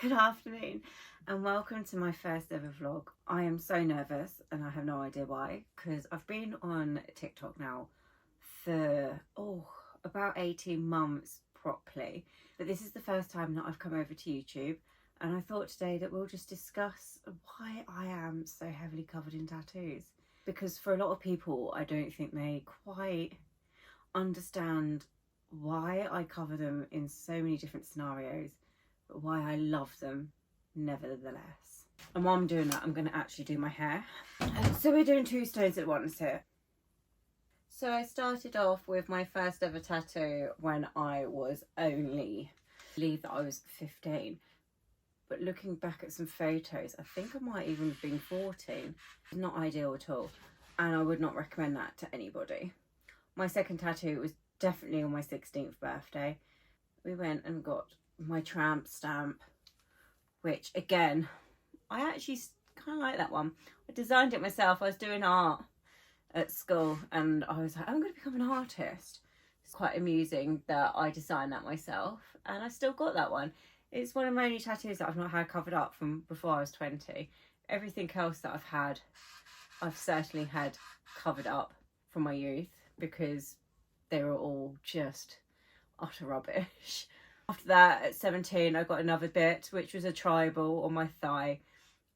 Good afternoon and welcome to my first ever vlog. I am so nervous and I have no idea why, because I've been on TikTok now for about 18 months properly, but this is the first time that I've come over to YouTube, and I thought today that we'll just discuss why I am so heavily covered in tattoos, because for a lot of people I don't think they quite understand why I cover them in so many different scenarios, but why I love them nevertheless. And while I'm doing that, I'm going to actually do my hair. So we're doing two stones at once here. So I started off with my first ever tattoo when I was only, I believe that I was 15. But looking back at some photos, I think I might even have been 14. Not ideal at all. And I would not recommend that to anybody. My second tattoo was definitely on my 16th birthday. We went and got my tramp stamp, which again, I actually kind of like that one. I designed it myself. I was doing art at school and I was like, I'm going to become an artist. It's quite amusing that I designed that myself, and I still got that one. It's one of my only tattoos that I've not had covered up from before I was 20. Everything else that I've had, I've certainly had covered up from my youth, because they were all just utter rubbish. After that, at 17, I got another bit, which was a tribal on my thigh.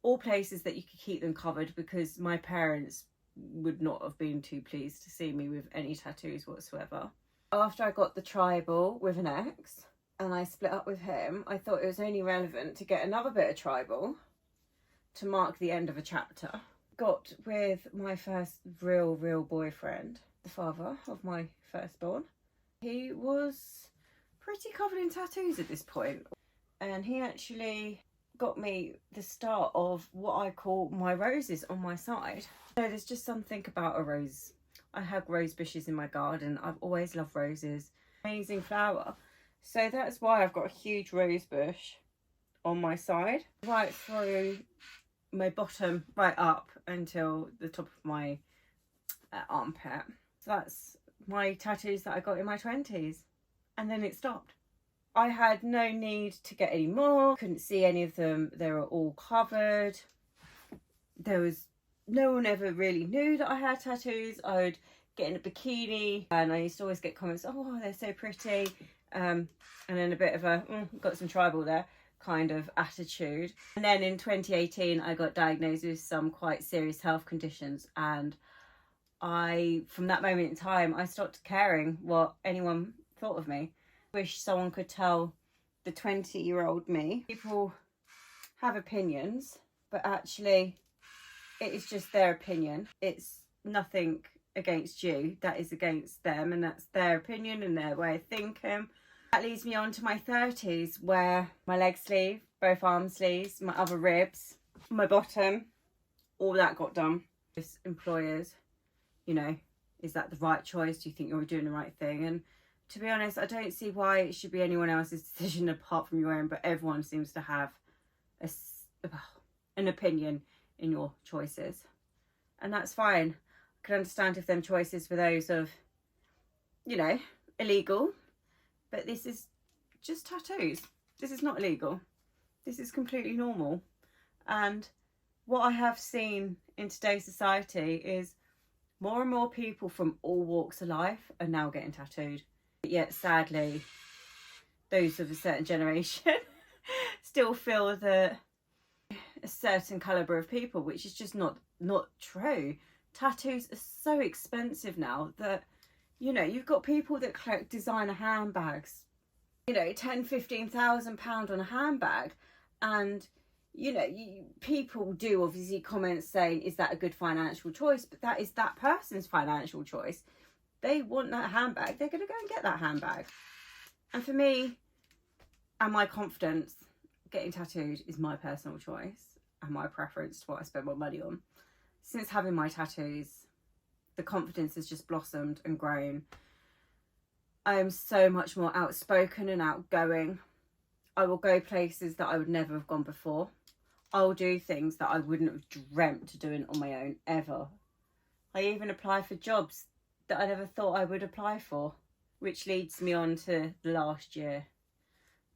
All places that you could keep them covered, because my parents would not have been too pleased to see me with any tattoos whatsoever. After I got the tribal with an ex, and I split up with him, I thought it was only relevant to get another bit of tribal to mark the end of a chapter. Got with my first real boyfriend, the father of my firstborn. He was pretty covered in tattoos at this point, and he actually got me the start of what I call my roses on my side. So there's just something about a rose. I have rose bushes in my garden. I've always loved roses. Amazing flower. So that's why I've got a huge rose bush on my side, right through my bottom, right up until the top of my armpit. So that's my tattoos that I got in my 20s, and then it stopped. I had no need to get any more. Couldn't see any of them. They were all covered. There was no one ever really knew that I had tattoos. I would get in a bikini and I used to always get comments, oh, they're so pretty, and then a bit of a got some tribal there kind of attitude. And then in 2018 I got diagnosed with some quite serious health conditions, and from that moment in time, I stopped caring what anyone thought of me. Wish someone could tell the 20-year-old me. People have opinions, but actually it is just their opinion. It's nothing against you. That is against them, and that's their opinion and their way of thinking. That leads me on to my 30s, where my leg sleeve, both arm sleeves, my other ribs, my bottom, all that got done. Just employers, you know, is that the right choice? Do you think you're doing the right thing? And to be honest, I don't see why it should be anyone else's decision apart from your own, but everyone seems to have an opinion in your choices. And that's fine. I can understand if them choices were those of, you know, illegal, but this is just tattoos. This is not illegal. This is completely normal. And what I have seen in today's society is more and more people from all walks of life are now getting tattooed. Yet sadly, those of a certain generation still feel that a certain calibre of people, which is just not true. Tattoos are so expensive now that, you know, you've got people that collect designer handbags, you know, £10,000-15,000 on a handbag, and you know, people do obviously comment saying, is that a good financial choice? But that is that person's financial choice. They want that handbag, they're going to go and get that handbag. And for me and my confidence, getting tattooed is my personal choice and my preference to what I spend my money on. Since having my tattoos, the confidence has just blossomed and grown. I am so much more outspoken and outgoing. I will go places that I would never have gone before. I will do things that I wouldn't have dreamt of doing on my own ever. I even apply for jobs that I never thought I would apply for, which leads me on to the last year.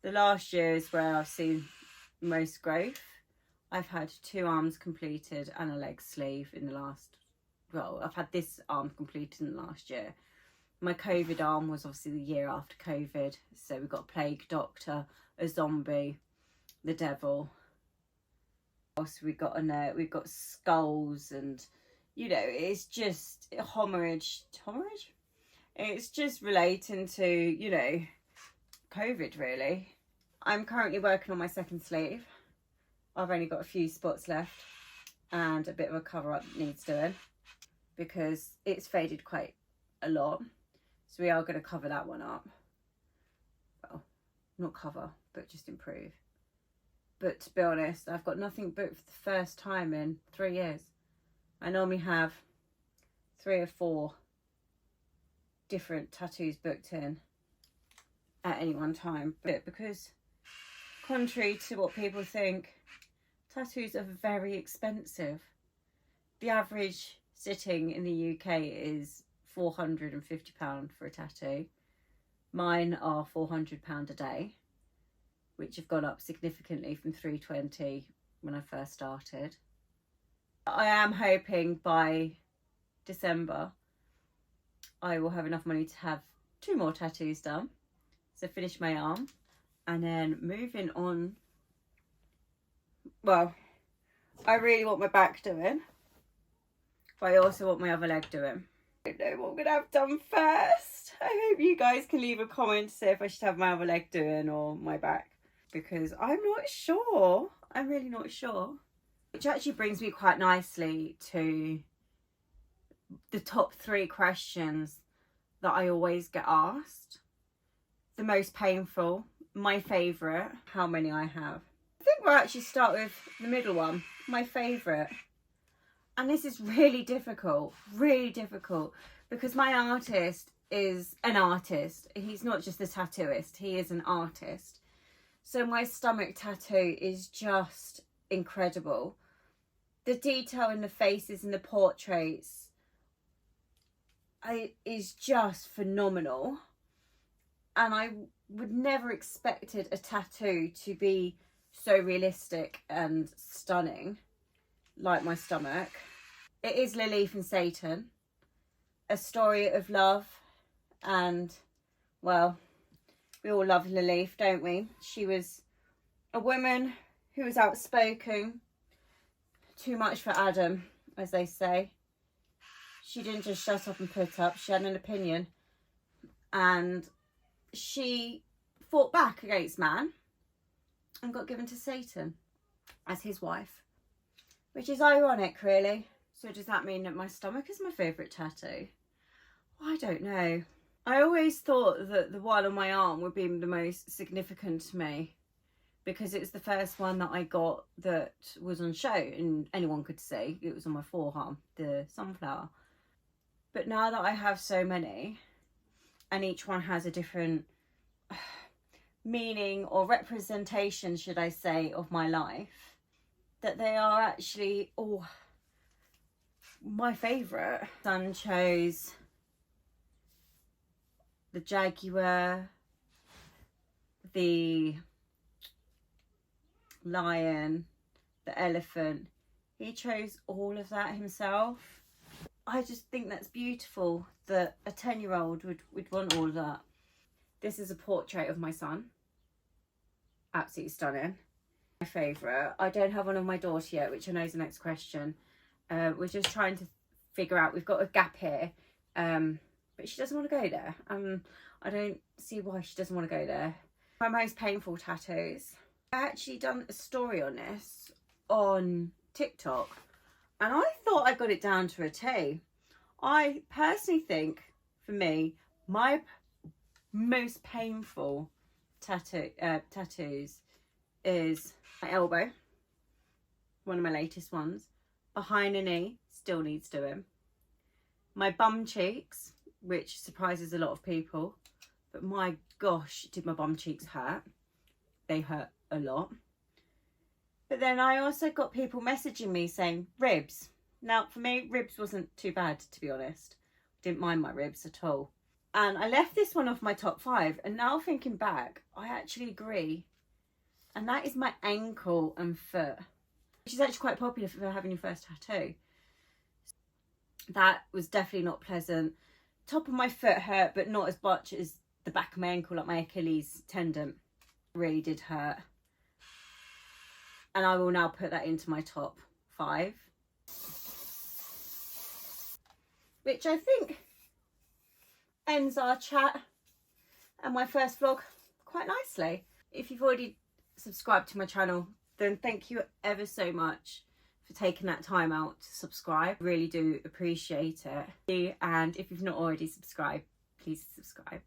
The last year is where I've seen most growth. I've had 2 arms completed and a leg sleeve in the last, well, I've had this arm completed in the last year. My COVID arm was obviously the year after COVID. So we've got a plague doctor, a zombie, the devil. Also we've got skulls, and you know, it's just homage. It's just relating to, you know, COVID really. I'm currently working on my second sleeve. I've only got a few spots left and a bit of a cover up needs doing because it's faded quite a lot. So we are going to cover that one up. Well, not cover, but just improve. But to be honest, I've got nothing booked for the first time in 3 years. I normally have 3 or 4 different tattoos booked in at any one time. But because, contrary to what people think, tattoos are very expensive. The average sitting in the UK is £450 for a tattoo. Mine are £400 a day, which have gone up significantly from £320 when I first started. I am hoping by December I will have enough money to have 2 more tattoos done. So finish my arm and then moving on. Well, I really want my back doing, but I also want my other leg doing. I don't know what I'm going to have done first. I hope you guys can leave a comment to say if I should have my other leg doing or my back, because I'm not sure. I'm really not sure. Which actually brings me quite nicely to the top 3 questions that I always get asked. The most painful, my favourite, how many I have. I think we'll actually start with the middle one, my favourite. And this is really difficult, because my artist is an artist. He's not just a tattooist, he is an artist. So my stomach tattoo is just incredible. The detail in the faces and the portraits is just phenomenal. And I would never expected a tattoo to be so realistic and stunning like my stomach. It is Lilith and Satan, a story of love, and well, we all love Lilith, don't we? She was a woman who was outspoken, too much for Adam, as they say. She didn't just shut up and put up, she had an opinion, and she fought back against man and got given to Satan as his wife, which is ironic really. So does that mean that my stomach is my favourite tattoo? Well, I don't know. I always thought that the one on my arm would be the most significant to me because it's the first one that I got that was on show and anyone could see. It was on my forearm, the sunflower. But now that I have so many, and each one has a different meaning or representation, should I say, of my life, that they are actually all my favourite. Son chose the jaguar, the lion, the elephant. He chose all of that himself. I just think that's beautiful that a 10-year-old would want all of that. This is a portrait of my son. Absolutely stunning. My favourite. I don't have one of my daughter yet, which I know is the next question. We're just trying to figure out, we've got a gap here, but she doesn't want to go there. I don't see why she doesn't want to go there. My most painful tattoos. I actually done a story on this on TikTok, and I thought I got it down to a T. I personally think, for me, my most painful tattoos is my elbow, one of my latest ones. Behind the knee, still needs doing. My bum cheeks, which surprises a lot of people, but my gosh, did my bum cheeks hurt. They hurt a lot. But then I also got people messaging me saying ribs. Now for me, ribs wasn't too bad, to be honest. Didn't mind my ribs at all. And I left this one off my top 5, and now thinking back, I actually agree and that is my ankle and foot, which is actually quite popular for having your first tattoo. That was definitely not pleasant. Top of my foot hurt, but not as much as the back of my ankle, like my Achilles tendon. Really did hurt. And I will now put that into my top 5. Which I think ends our chat and my first vlog quite nicely. If you've already subscribed to my channel, then thank you ever so much for taking that time out to subscribe. Really do appreciate it. And if you've not already subscribed, please subscribe.